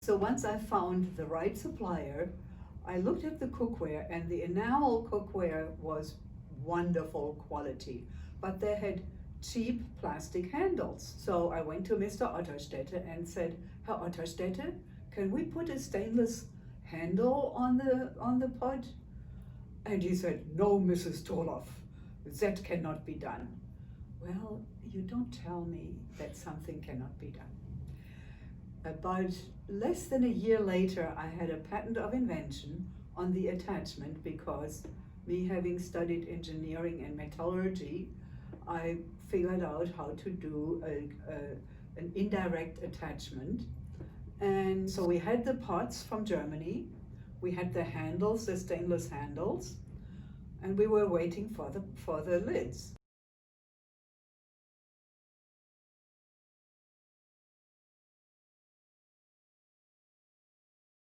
So once I found the right supplier, I looked at the cookware, and the enamel cookware was wonderful quality, but they had cheap plastic handles. So I went to Mr. Otterstetter and said, Herr Otterstetter, can we put a stainless handle on the pot? And he said, no, Mrs. Toloff, that cannot be done. Well, you don't tell me that something cannot be done. About less than a year later, I had a patent of invention on the attachment because me having studied engineering and metallurgy, I figured out how to do an indirect attachment. And so we had the pots from Germany, we had the handles, the stainless handles, and we were waiting for the lids.